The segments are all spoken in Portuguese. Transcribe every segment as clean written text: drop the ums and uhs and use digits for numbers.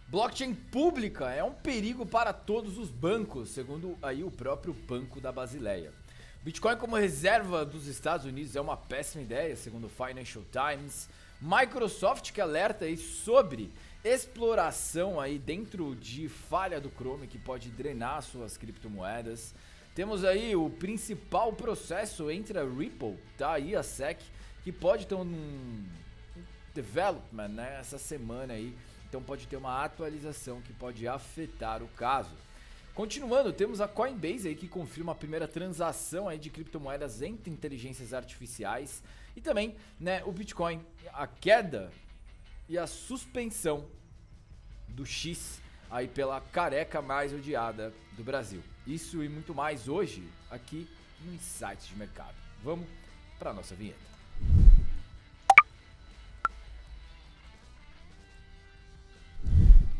Blockchain pública é um perigo para todos os bancos, segundo aí o próprio Banco da Basileia. Bitcoin como reserva dos Estados Unidos é uma péssima ideia, segundo o Financial Times. Microsoft que alerta aí sobre exploração aí dentro de falha do Chrome que pode drenar suas criptomoedas. Temos aí o principal processo entre a Ripple, tá? E a SEC, que pode ter um development, né, essa semana aí. Então pode ter uma atualização que pode afetar o caso. Continuando, temos a Coinbase aí que confirma a primeira transação aí de criptomoedas entre inteligências artificiais e também, né, o Bitcoin, a queda e a suspensão do X aí pela careca mais odiada do Brasil. Isso e muito mais hoje aqui no Insights de Mercado. Vamos para nossa vinheta.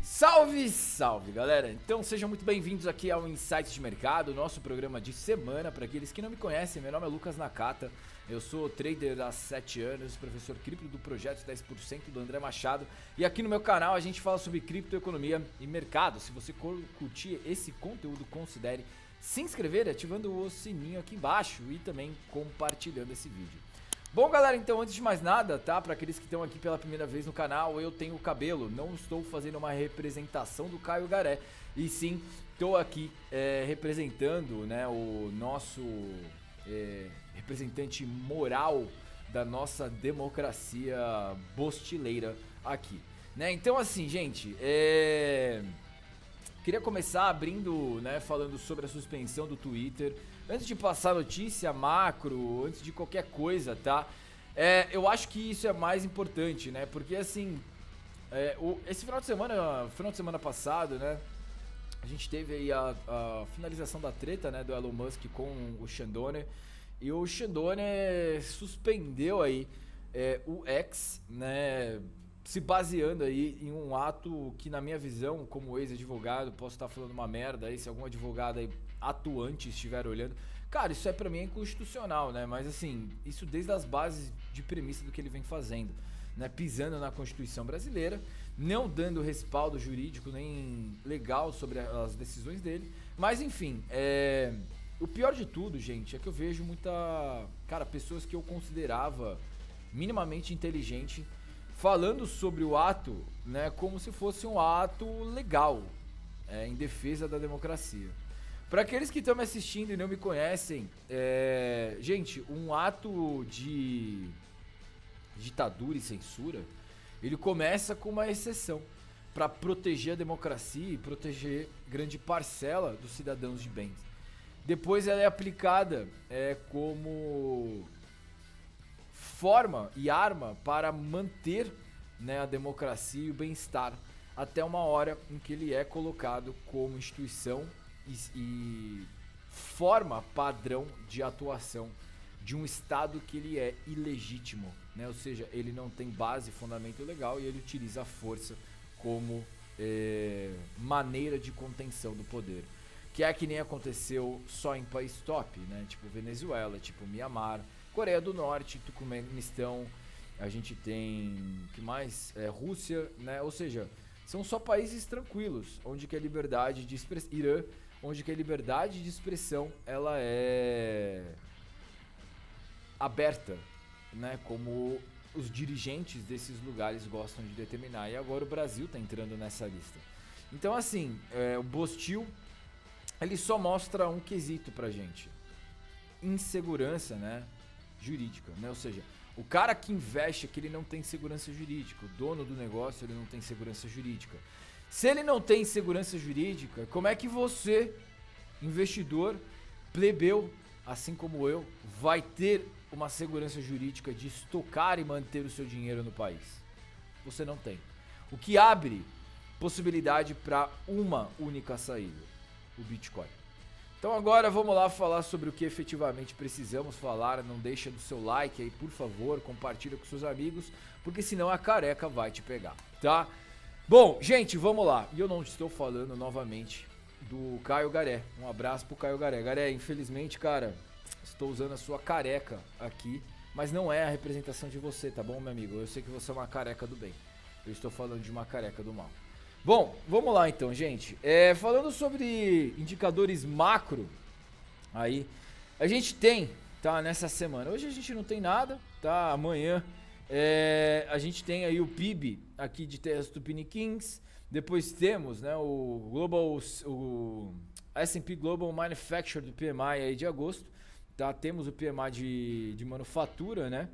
Salve, salve galera! Então sejam muito bem-vindos aqui ao Insights de Mercado, nosso programa de semana. Para aqueles que não me conhecem, meu nome é Lucas Nakata, eu sou trader há 7 anos, professor cripto do projeto 10% do André Machado. E aqui no meu canal a gente fala sobre criptoeconomia e mercado. Se você curtir esse conteúdo, considere se inscrever ativando o sininho aqui embaixo e também compartilhando esse vídeo. Bom galera, então antes de mais nada, tá? Para aqueles que estão aqui pela primeira vez no canal, eu tenho cabelo, não estou fazendo uma representação do Caio Garé, e sim estou aqui representando, né, o nosso representante moral da nossa democracia bostileira aqui, né? Então assim, gente, queria começar abrindo, né, falando sobre a suspensão do Twitter. Antes de passar notícia macro, antes de qualquer coisa, tá? Eu acho que isso é mais importante, né? Porque assim, esse final de semana passado, né? A gente teve aí a finalização da treta, né, do Elon Musk com o Shandone. E o Shandone suspendeu aí o X, né? Se baseando aí em um ato que, na minha visão, como ex-advogado, posso estar falando uma merda aí, se algum advogado aí atuante estiver olhando, cara, isso pra mim é inconstitucional, né? Mas assim, isso desde as bases de premissa do que ele vem fazendo, né? Pisando na Constituição brasileira, não dando respaldo jurídico nem legal sobre as decisões dele. Mas enfim, o pior de tudo, gente, é que eu vejo pessoas que eu considerava minimamente inteligente falando sobre o ato, né, como se fosse um ato legal, em defesa da democracia. Para aqueles que estão me assistindo e não me conhecem, gente, um ato de ditadura e censura, ele começa com uma exceção para proteger a democracia e proteger grande parcela dos cidadãos de bem. Depois ela é aplicada como forma e arma para manter, né, a democracia e o bem-estar até uma hora em que ele é colocado como instituição e forma padrão de atuação de um Estado que ele é ilegítimo, né? Ou seja, ele não tem base, fundamento legal e ele utiliza a força como maneira de contenção do poder. Que é que nem aconteceu só em país top, né? Tipo Venezuela, tipo Mianmar, Coreia do Norte, Turcomenistão, a gente tem, que mais? Rússia, né? Ou seja, são só países tranquilos, onde que a liberdade de expressão, Irã, onde que a liberdade de expressão, ela é aberta, né? Como os dirigentes desses lugares gostam de determinar. E agora o Brasil está entrando nessa lista. Então assim, o Bostil, ele só mostra um quesito pra gente: insegurança, né, jurídica, né? Ou seja, o cara que investe, que ele não tem segurança jurídica, o dono do negócio, ele não tem segurança jurídica. Se ele não tem segurança jurídica, como é que você, investidor, plebeu, assim como eu, vai ter uma segurança jurídica de estocar e manter o seu dinheiro no país? Você não tem. O que abre possibilidade para uma única saída: o Bitcoin. Então agora vamos lá falar sobre o que efetivamente precisamos falar. Não deixa do seu like aí, por favor, compartilha com seus amigos, porque senão a careca vai te pegar, tá? Bom, gente, vamos lá. E eu não estou falando novamente do Caio Garé. Um abraço pro Caio Garé. Garé, infelizmente, cara, estou usando a sua careca aqui, mas não é a representação de você, tá bom, meu amigo? Eu sei que você é uma careca do bem. Eu estou falando de uma careca do mal. Bom, vamos lá então, gente. Falando sobre indicadores macro, aí a gente tem, tá, nessa semana. Hoje a gente não tem nada, tá? Amanhã a gente tem aí o PIB aqui de Terras Tupiniquins. Depois temos, né, o S&P Global Manufacturing do PMI aí de agosto, tá? Temos o PMI de manufatura, né?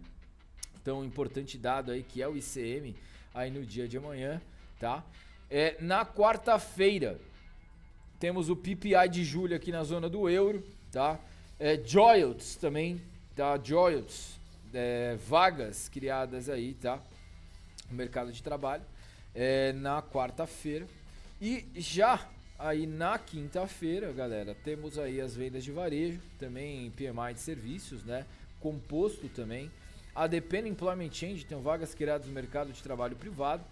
Então, importante dado aí que é o ICM aí no dia de amanhã, tá? Na quarta-feira, temos o PPI de julho aqui na zona do euro, tá? JOLTS também, tá? JOLTS, vagas criadas aí, tá? No mercado de trabalho, na quarta-feira. E já aí na quinta-feira, galera, temos aí as vendas de varejo, também PMI de serviços, né? Composto também. ADP no Employment Change, tem vagas criadas no mercado de trabalho privado,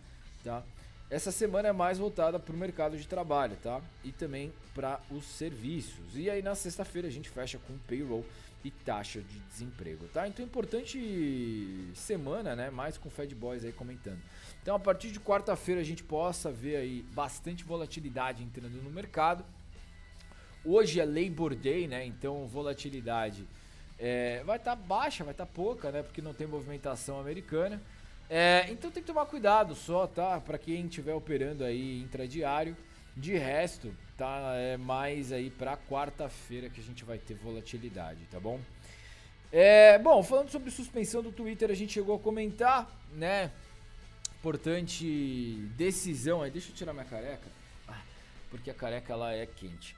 tá? Essa semana é mais voltada para o mercado de trabalho, tá? E também para os serviços. E aí na sexta-feira a gente fecha com payroll e taxa de desemprego, tá? Então importante semana, né? Mais com o Fed Boys aí comentando. Então a partir de quarta-feira a gente possa ver aí bastante volatilidade entrando no mercado. Hoje é Labor Day, né? Então volatilidade vai estar baixa, vai estar pouca, né? Porque não tem movimentação americana. Então tem que tomar cuidado só, tá? Para quem estiver operando aí intradiário. De resto, tá? É mais aí para quarta-feira que a gente vai ter volatilidade, tá bom? Bom, falando sobre suspensão do Twitter, a gente chegou a comentar, né? Importante decisão aí. Deixa eu tirar minha careca, porque a careca ela é quente.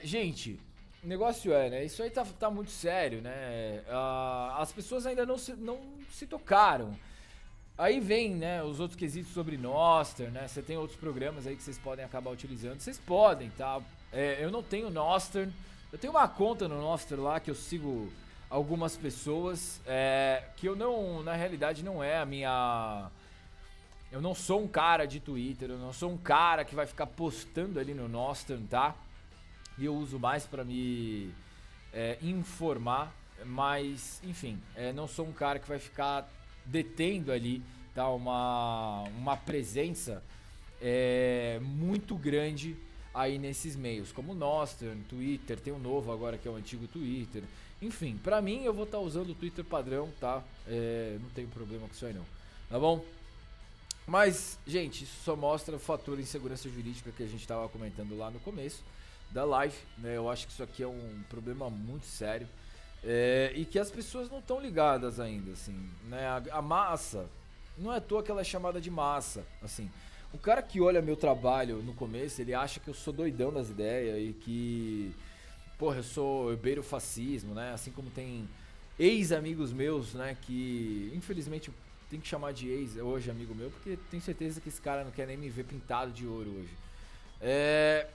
Gente, o negócio né? Isso aí tá muito sério, né? As pessoas ainda não se tocaram. Aí vem, né, os outros quesitos sobre Nostr, né? Você tem outros programas aí que vocês podem acabar utilizando. Vocês podem, tá? Eu não tenho Nostr. Eu tenho uma conta no Nostr lá que eu sigo algumas pessoas. Que eu não, na realidade, não é a minha... Eu não sou um cara de Twitter. Eu não sou um cara que vai ficar postando ali no Nostr, tá? E eu uso mais pra me informar. Mas, enfim, não sou um cara que vai ficar detendo ali, tá, uma presença muito grande aí nesses meios, como o Nostr, Twitter, tem um novo agora que é o antigo Twitter. Enfim, pra mim eu vou estar usando o Twitter padrão, tá? Não tenho problema com isso aí não, tá bom? Mas, gente, isso só mostra o fator insegurança jurídica que a gente tava comentando lá no começo da live, né? Eu acho que isso aqui é um problema muito sério. E que as pessoas não estão ligadas ainda, assim, né? A massa, não é à toa que ela é chamada de massa, assim. O cara que olha meu trabalho no começo, ele acha que eu sou doidão das ideias e que, porra, eu beiro o fascismo, né? Assim como tem ex-amigos meus, né? Que, infelizmente, tem que chamar de ex hoje amigo meu, porque tenho certeza que esse cara não quer nem me ver pintado de ouro hoje.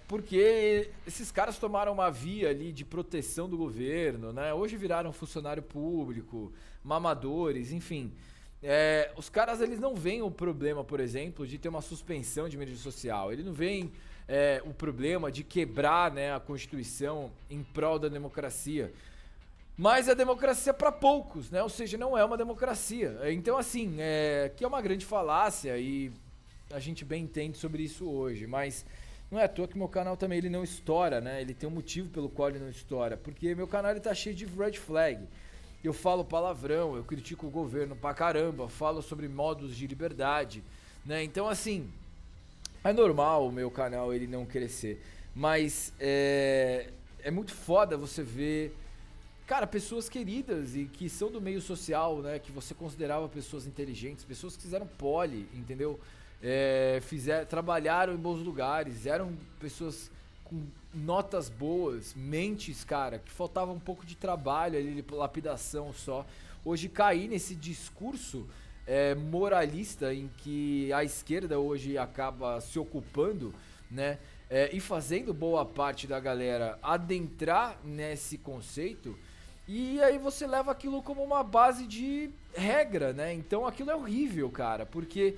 Porque esses caras tomaram uma via ali de proteção do governo, né? Hoje viraram funcionário público, mamadores, enfim. Os caras, eles não veem o problema, por exemplo, de ter uma suspensão de mídia social. Ele não veem o problema de quebrar, né, a Constituição em prol da democracia. Mas a democracia é para poucos, né? Ou seja, não é uma democracia. Então, assim, que é uma grande falácia e a gente bem entende sobre isso hoje, mas... Não é à toa que meu canal também ele não estoura, né? Ele tem um motivo pelo qual ele não estoura. Porque meu canal ele tá cheio de red flag. Eu falo palavrão, eu critico o governo pra caramba, falo sobre modos de liberdade, né? Então, assim, é normal o meu canal ele não crescer. Mas é muito foda você ver, cara, pessoas queridas e que são do meio social, né? Que você considerava pessoas inteligentes, pessoas que fizeram poli, entendeu? Trabalharam em bons lugares, eram pessoas com notas boas, mentes, cara, que faltava um pouco de trabalho ali, lapidação só. Hoje cair nesse discurso moralista em que a esquerda hoje acaba se ocupando, né? E fazendo boa parte da galera adentrar nesse conceito, e aí você leva aquilo como uma base de regra, né? Então aquilo é horrível, cara, porque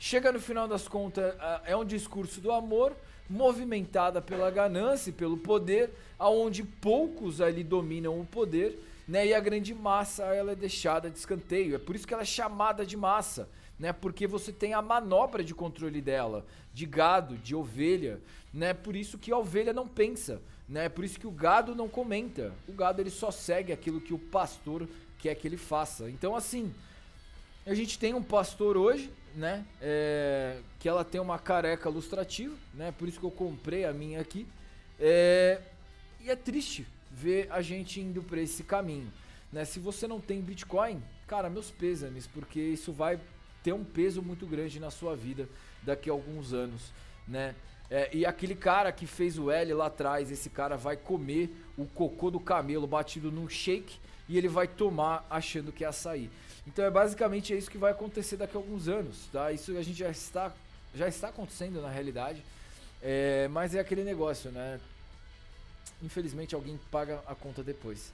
chega no final das contas, é um discurso do amor, movimentada pela ganância e pelo poder, aonde poucos ali dominam o poder, né? E a grande massa, ela é deixada de escanteio. É por isso que ela é chamada de massa, né? Porque você tem a manobra de controle dela, de gado, de ovelha, né? Por isso que a ovelha não pensa, né? Por isso que o gado não comenta. O gado ele só segue aquilo que o pastor quer que ele faça. Então assim, a gente tem um pastor hoje, né? Que ela tem uma careca lustrativa, né? Por isso que eu comprei a minha aqui. E é triste ver a gente indo para esse caminho, né? Se você não tem Bitcoin, cara, meus pêsames, porque isso vai ter um peso muito grande na sua vida daqui a alguns anos, né? E aquele cara que fez o L lá atrás, esse cara vai comer o cocô do camelo batido num shake e ele vai tomar achando que é açaí. Então é basicamente isso que vai acontecer daqui a alguns anos, tá? Isso a gente já está acontecendo na realidade, mas é aquele negócio, né? Infelizmente alguém paga a conta depois.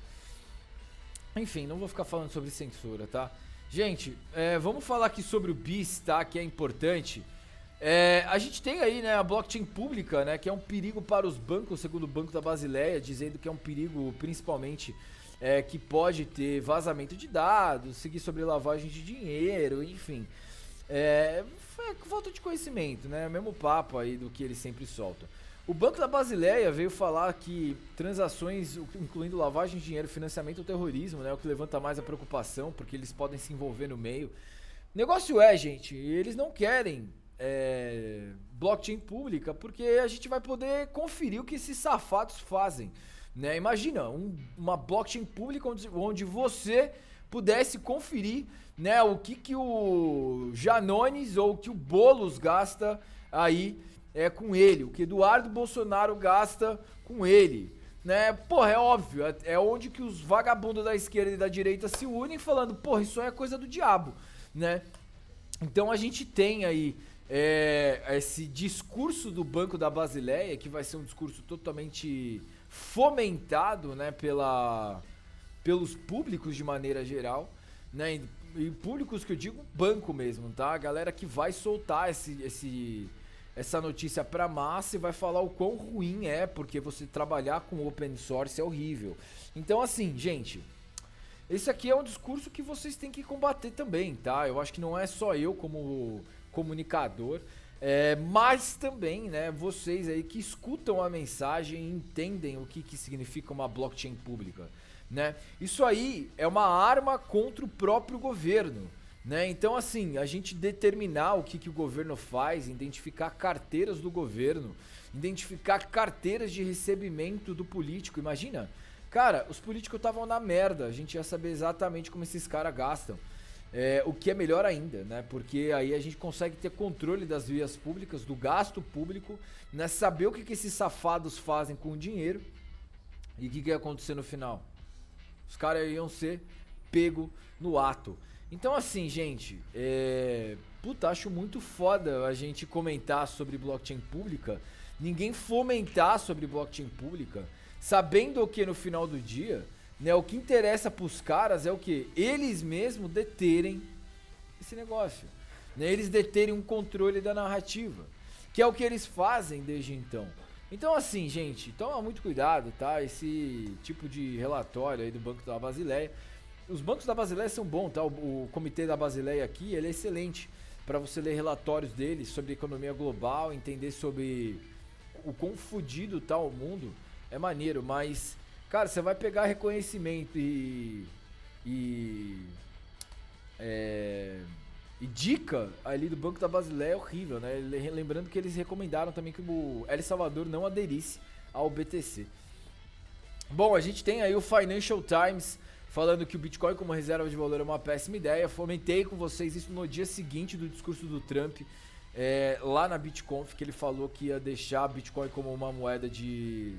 Enfim, não vou ficar falando sobre censura, tá? Gente, vamos falar aqui sobre o BIS, tá? Que é importante. A gente tem aí, né, a blockchain pública, né? Que é um perigo para os bancos, segundo o Banco da Basileia, dizendo que é um perigo principalmente que pode ter vazamento de dados, seguir sobre lavagem de dinheiro, enfim. Falta de conhecimento, né? Mesmo papo aí do que eles sempre soltam. O Banco da Basileia veio falar que transações, incluindo lavagem de dinheiro, financiamento ao terrorismo, né, é o que levanta mais a preocupação, porque eles podem se envolver no meio. O negócio gente, eles não querem blockchain pública, porque a gente vai poder conferir o que esses safados fazem, né? Imagina, uma blockchain pública onde você pudesse conferir, né, o que o Janones ou o que o Boulos gasta aí com ele, o que Eduardo Bolsonaro gasta com ele, né? Porra, é óbvio, é onde que os vagabundos da esquerda e da direita se unem falando, porra, isso é coisa do diabo, né? Então a gente tem aí esse discurso do Banco da Basileia, que vai ser um discurso totalmente fomentado, né, pelos públicos de maneira geral, né? E públicos que eu digo banco mesmo, tá? A galera que vai soltar essa notícia pra massa e vai falar o quão ruim porque você trabalhar com open source é horrível. Então assim, gente, esse aqui é um discurso que vocês têm que combater também, tá? Eu acho que não é só eu como comunicador, mas também, né, vocês aí que escutam a mensagem e entendem o que significa uma blockchain pública, né? Isso aí é uma arma contra o próprio governo, né? Então assim, a gente determinar o que o governo faz, identificar carteiras do governo, identificar carteiras de recebimento do político, imagina, cara, os políticos estavam na merda, a gente ia saber exatamente como esses caras gastam, o que é melhor ainda, né? Porque aí a gente consegue ter controle das vias públicas, do gasto público, né? Saber o que esses safados fazem com o dinheiro e o que ia acontecer no final. Os caras iam ser pego no ato. Então assim, gente, acho muito foda a gente comentar sobre blockchain pública, ninguém fomentar sobre blockchain pública, sabendo que no final do dia, né, o que interessa pros caras é o que? Eles mesmos deterem esse negócio, né? Eles deterem um controle da narrativa, que é o que eles fazem desde então. Então assim, gente, toma muito cuidado, tá? Esse tipo de relatório aí do Banco da Basileia. Os bancos da Basileia são bons, tá? O comitê da Basileia aqui, ele é excelente para você ler relatórios deles sobre economia global, entender sobre o quão fudido tá o mundo. É maneiro, mas, cara, você vai pegar reconhecimento e dica ali do Banco da Basileia é horrível, né? Lembrando que eles recomendaram também que o El Salvador não aderisse ao BTC. Bom, a gente tem aí o Financial Times falando que o Bitcoin como reserva de valor é uma péssima ideia. Fomentei com vocês isso no dia seguinte do discurso do Trump, lá na BitConf, que ele falou que ia deixar Bitcoin como uma moeda de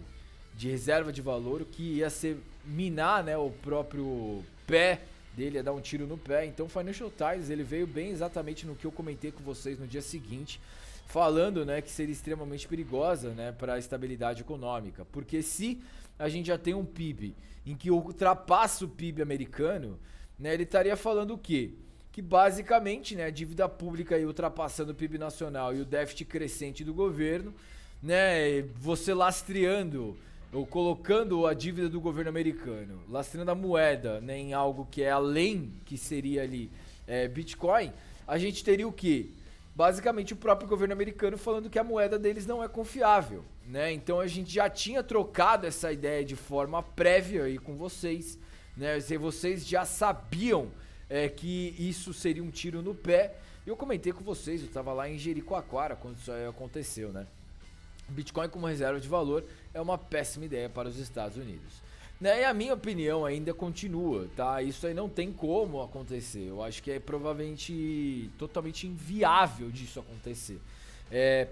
reserva de valor, o que ia ser minar, né, o próprio pé dele, ia dar um tiro no pé. Então o Financial Times, ele veio bem exatamente no que eu comentei com vocês no dia seguinte, falando, né, que seria extremamente perigosa, né, para a estabilidade econômica, porque se a gente já tem um PIB em que ultrapassa o PIB americano, né, ele estaria falando o quê? Que basicamente, né, a dívida pública aí ultrapassando o PIB nacional e o déficit crescente do governo, né, você lastreando ou colocando a dívida do governo americano, lastreando a moeda, né, em algo que é além que seria ali Bitcoin, a gente teria o quê? Basicamente o próprio governo americano falando que a moeda deles não é confiável, né? Então a gente já tinha trocado essa ideia de forma prévia aí com vocês, né? Vocês já sabiam que isso seria um tiro no pé. Eu comentei com vocês, eu tava lá em Jericoacoara quando isso aí aconteceu, né? Bitcoin como reserva de valor é uma péssima ideia para os Estados Unidos. Né? E a minha opinião ainda continua, tá? Isso aí não tem como acontecer. Eu acho que é provavelmente totalmente inviável disso acontecer.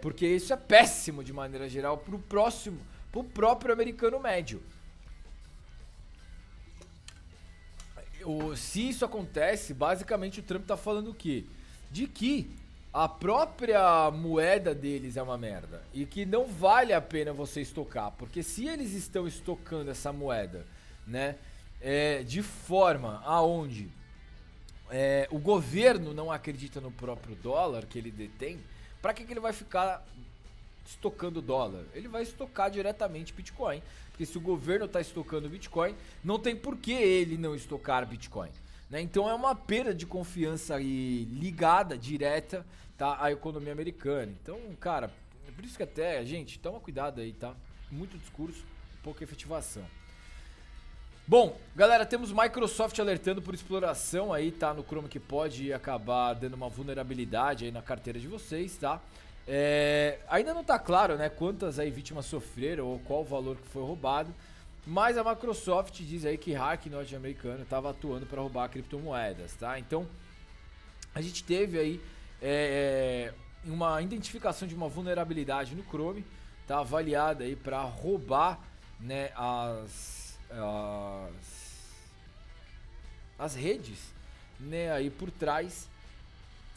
Porque isso é péssimo de maneira geral pro próprio americano médio. Se isso acontece, basicamente o Trump tá falando o quê? De que a própria moeda deles é uma merda e que não vale a pena você estocar, porque se eles estão estocando essa moeda, né, de forma aonde o governo não acredita no próprio dólar que ele detém, para que ele vai ficar estocando dólar? Ele vai estocar diretamente Bitcoin, porque se o governo está estocando Bitcoin, não tem por que ele não estocar Bitcoin. Né? Então é uma perda de confiança aí ligada, direta, tá, à economia americana. Então, cara, é por isso que até, gente, toma cuidado aí, tá? Muito discurso, pouca efetivação. Bom, galera, temos Microsoft alertando por exploração aí, tá, no Chrome, que pode acabar dando uma vulnerabilidade aí na carteira de vocês, tá? Ainda não tá claro, né, quantas aí vítimas sofreram ou qual o valor que foi roubado. Mas a Microsoft diz aí que hacker norte-americano estava atuando para roubar criptomoedas, tá? Então, a gente teve aí uma identificação de uma vulnerabilidade no Chrome, tá? Avaliada aí para roubar, né, as redes, né, aí por trás,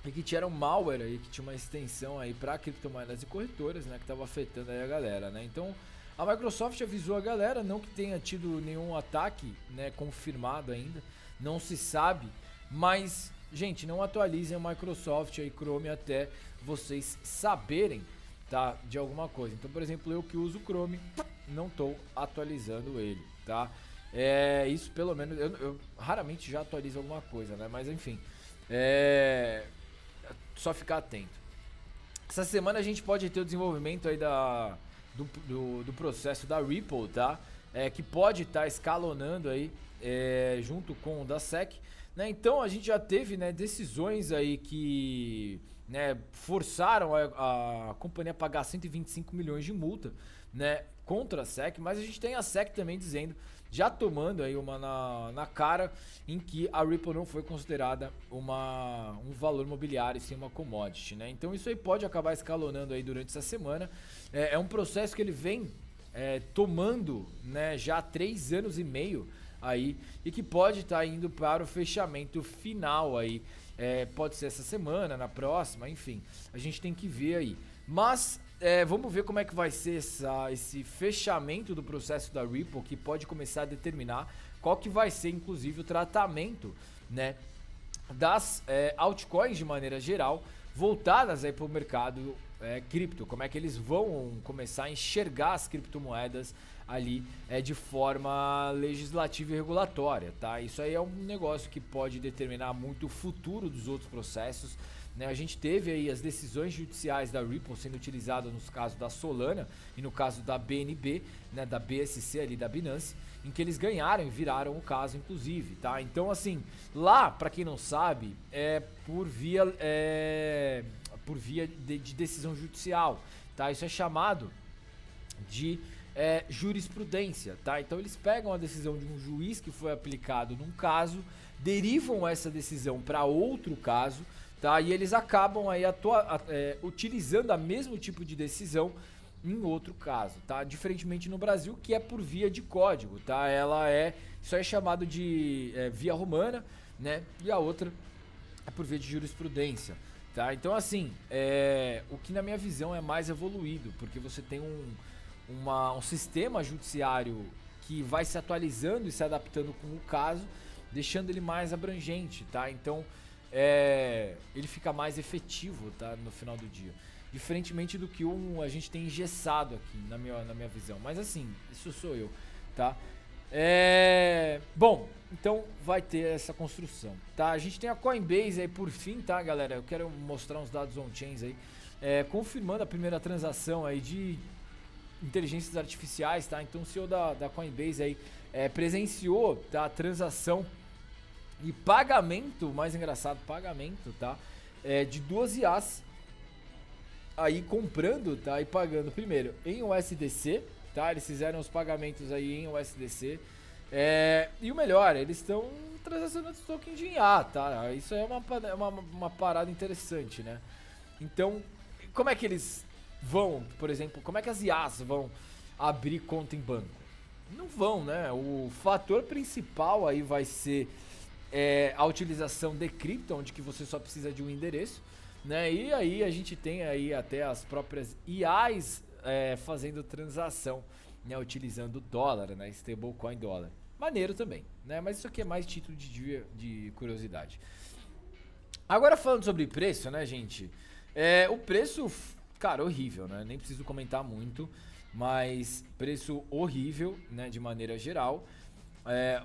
e que tinha um malware aí, que tinha uma extensão aí para criptomoedas e corretoras, né, que estava afetando aí a galera, né? Então, a Microsoft avisou a galera, não que tenha tido nenhum ataque, né, confirmado ainda, não se sabe, mas, gente, não atualizem o Microsoft aí Chrome até vocês saberem, tá, de alguma coisa. Então, por exemplo, eu que uso o Chrome, não estou atualizando ele, tá? Isso pelo menos, eu raramente já atualizo alguma coisa, né, mas enfim, só ficar atento. Essa semana a gente pode ter o desenvolvimento aí do processo da Ripple, tá? Que pode estar escalonando aí junto com o da SEC, né? Então a gente já teve, né, decisões aí que, né, forçaram a companhia a pagar 125 milhões de multa, né, contra a SEC, mas a gente tem a SEC também dizendo, já tomando aí uma na cara, em que a Ripple não foi considerada um valor imobiliário, sim uma commodity, né? Então isso aí pode acabar escalonando aí durante essa semana. É um processo que ele vem tomando, né, já há 3 anos e meio aí, e que pode estar indo para o fechamento final aí. Pode ser essa semana, na próxima, enfim, a gente tem que ver aí. Mas vamos ver como é que vai ser esse fechamento do processo da Ripple, que pode começar a determinar qual que vai ser, inclusive, o tratamento, né, das altcoins de maneira geral, voltadas para o mercado cripto. Como é que eles vão começar a enxergar as criptomoedas ali de forma legislativa e regulatória, tá? Isso aí é um negócio que pode determinar muito o futuro dos outros processos, né? A gente teve aí as decisões judiciais da Ripple sendo utilizadas nos casos da Solana e no caso da BNB, né, da BSC ali da Binance, em que eles ganharam e viraram o caso, inclusive, tá? Então, assim, lá, para quem não sabe, por via de decisão judicial, tá? Isso é chamado de jurisprudência, tá? Então eles pegam a decisão de um juiz que foi aplicado num caso, derivam essa decisão para outro caso, tá? E eles acabam aí utilizando a mesmo tipo de decisão em outro caso, tá? Diferentemente no Brasil, que é por via de código, tá? Isso é chamado de via romana, né? E a outra é por via de jurisprudência, tá? Então, assim, o que na minha visão é mais evoluído, porque você tem um sistema judiciário que vai se atualizando e se adaptando com o caso, deixando ele mais abrangente, tá? Então, ele fica mais efetivo, tá, no final do dia. Diferentemente do que a gente tem engessado aqui, na minha visão. Mas assim, isso sou eu, tá? Bom, então vai ter essa construção, tá? A gente tem a Coinbase aí por fim, tá, galera? Eu quero mostrar uns dados on-chains aí, confirmando a primeira transação aí de inteligências artificiais, tá? Então o CEO da Coinbase aí presenciou, tá, a transação e pagamento, mais engraçado, pagamento, tá? De 2 IAs aí comprando, tá? E pagando primeiro em USDC, tá? Eles fizeram os pagamentos aí em USDC. E o melhor, eles estão transacionando token de IA, tá? Isso é uma parada interessante, né? Então, como é que eles vão, por exemplo, como é que as IAs vão abrir conta em banco? Não vão, né? O fator principal aí vai ser a utilização de cripto, onde que você só precisa de um endereço, né? E aí a gente tem aí até as próprias IAs fazendo transação, né? Utilizando dólar, né? Stablecoin dólar. Maneiro também, né? Mas isso aqui é mais título de curiosidade. Agora falando sobre preço, né, gente? O preço, cara, horrível, né? Nem preciso comentar muito, mas preço horrível, né, de maneira geral.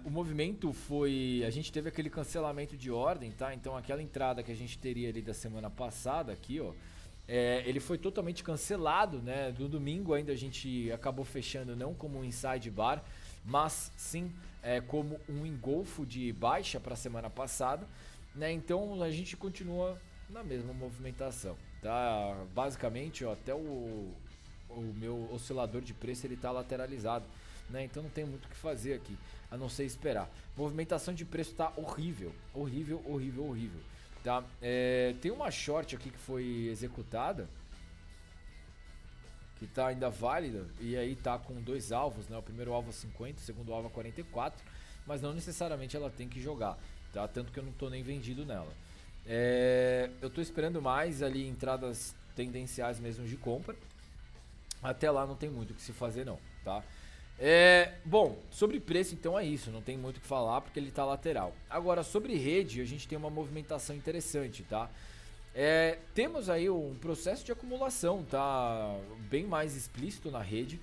O movimento foi... A gente teve aquele cancelamento de ordem, tá? Então aquela entrada que a gente teria ali da semana passada aqui, ó, ele foi totalmente cancelado, né? No domingo ainda a gente acabou fechando não como um inside bar, mas sim como um engolfo de baixa para a semana passada, né? Então a gente continua na mesma movimentação, tá? Basicamente, ó, até o meu oscilador de preço ele tá lateralizado, né? Então não tem muito o que fazer aqui, a não ser esperar. Movimentação de preço tá horrível, horrível, horrível, horrível, tá? Tem uma short aqui que foi executada, que tá ainda válida, e aí tá com 2 alvos, né? O primeiro alvo a 50, o segundo alvo a 44, mas não necessariamente ela tem que jogar, tá? Tanto que eu não tô nem vendido nela. Eu tô esperando mais ali entradas tendenciais mesmo de compra. Até lá não tem muito o que se fazer não, tá? Bom, sobre preço então é isso, não tem muito o que falar porque ele tá lateral. Agora sobre rede a gente tem uma movimentação interessante, tá? Temos aí um processo de acumulação, tá? Bem mais explícito na rede.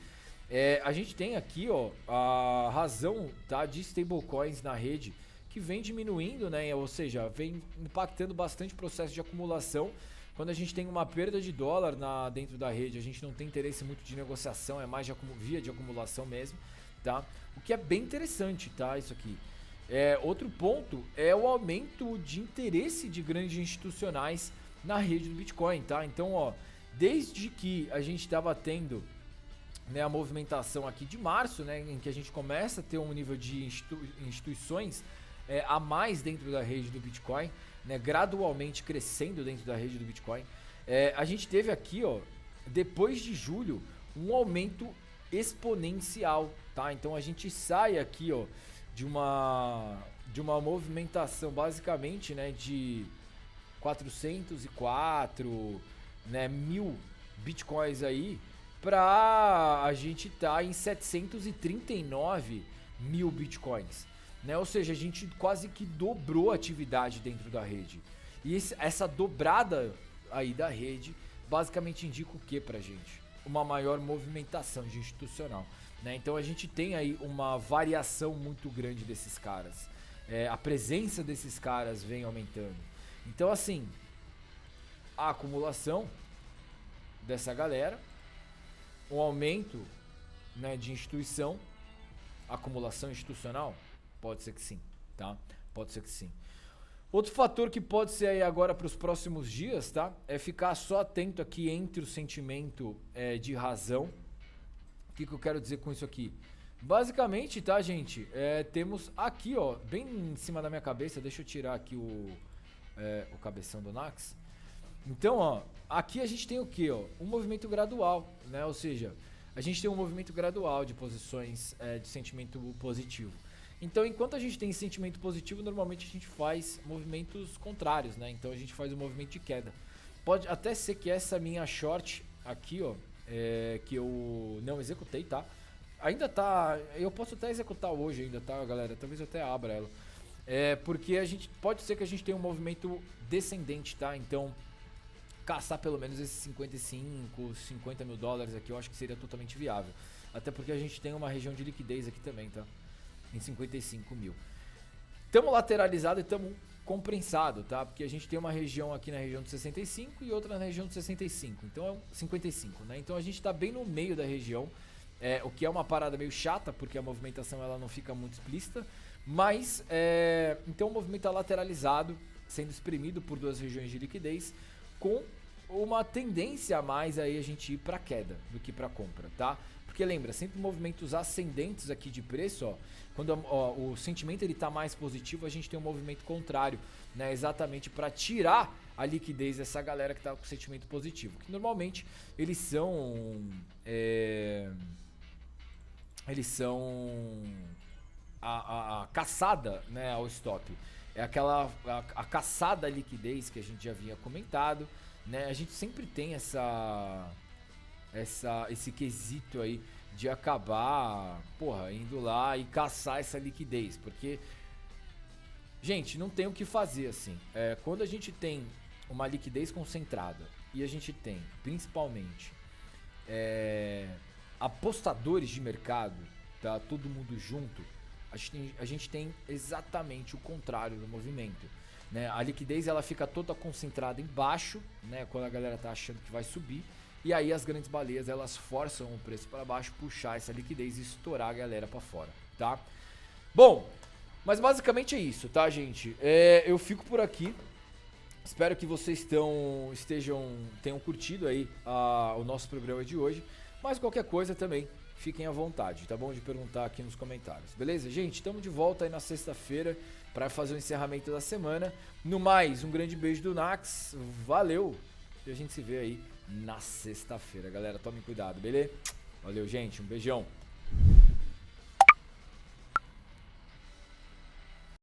A gente tem aqui, ó, a razão, tá, de stablecoins na rede que vem diminuindo, né? Ou seja, vem impactando bastante o processo de acumulação. Quando a gente tem uma perda de dólar dentro da rede, a gente não tem interesse muito de negociação, é mais via de acumulação mesmo, tá? O que é bem interessante, tá? Isso aqui. Outro ponto é o aumento de interesse de grandes institucionais na rede do Bitcoin, tá? Então, ó, desde que a gente estava tendo, né, a movimentação aqui de março, né, em que a gente começa a ter um nível de instituições a mais dentro da rede do Bitcoin, né, gradualmente crescendo dentro da rede do Bitcoin, a gente teve aqui, ó, depois de julho, um aumento exponencial, tá? Então a gente sai aqui, ó, de uma movimentação basicamente, né, de 404, né, mil bitcoins aí, pra a gente tá em 739 mil bitcoins, né? Ou seja, a gente quase que dobrou a atividade dentro da rede. E essa dobrada aí da rede basicamente indica o que pra gente? Uma maior movimentação de institucional, né? Então a gente tem aí uma variação muito grande desses caras. A presença desses caras vem aumentando. Então assim, a acumulação dessa galera, um aumento, né, de instituição, acumulação institucional, pode ser que sim, tá? Pode ser que sim. Outro fator que pode ser aí agora para os próximos dias, tá? É ficar só atento aqui entre o sentimento de razão. O que eu quero dizer com isso aqui? Basicamente, tá, gente? Temos aqui, ó, bem em cima da minha cabeça, deixa eu tirar aqui o cabeção do Nax. Então, ó, aqui a gente tem o que, ó? Um movimento gradual, né? Ou seja, a gente tem um movimento gradual de posições de sentimento positivo. Então, enquanto a gente tem sentimento positivo, normalmente a gente faz movimentos contrários, né? Então a gente faz um movimento de queda. Pode até ser que essa minha short aqui, ó, que eu não executei, tá? Ainda tá, eu posso até executar hoje ainda, tá, galera? Talvez eu até abra ela. Porque pode ser que a gente tenha um movimento descendente, tá? Então, caçar pelo menos esses 55, 50 mil dólares aqui, eu acho que seria totalmente viável. Até porque a gente tem uma região de liquidez aqui também, tá? em 55 mil. Estamos lateralizado e estamos compensado, tá? Porque a gente tem uma região aqui na região de 65 e outra na região de 65, então é 55, né? Então a gente está bem no meio da região, o que é uma parada meio chata, porque a movimentação ela não fica muito explícita, mas então o movimento está lateralizado, sendo espremido por duas regiões de liquidez, com uma tendência a mais aí a gente ir para queda do que para compra, tá? Porque lembra, sempre movimentos ascendentes aqui de preço, ó, quando o sentimento ele tá mais positivo, a gente tem um movimento contrário, né? Exatamente para tirar a liquidez dessa galera que tá com sentimento positivo, que normalmente eles são a caçada, né, ao stop. É aquela a caçada à liquidez que a gente já havia comentado, né? A gente sempre tem esse quesito aí de acabar, indo lá e caçar essa liquidez, porque, gente, não tem o que fazer assim. Quando a gente tem uma liquidez concentrada e a gente tem, principalmente, apostadores de mercado, tá? Todo mundo junto, a gente tem exatamente o contrário do movimento, né? A liquidez ela fica toda concentrada embaixo, né? Quando a galera tá achando que vai subir, e aí as grandes baleias elas forçam o preço para baixo, puxar essa liquidez e estourar a galera para fora, tá? Bom, mas basicamente é isso, tá, gente? Eu fico por aqui. Espero que vocês tenham curtido aí o nosso programa de hoje. Mas qualquer coisa também, fiquem à vontade, tá bom? De perguntar aqui nos comentários, beleza? Gente, estamos de volta aí na sexta-feira para fazer o encerramento da semana. No mais, um grande beijo do Nax, valeu! E a gente se vê aí na sexta-feira, galera. Tomem cuidado, beleza? Valeu, gente, um beijão!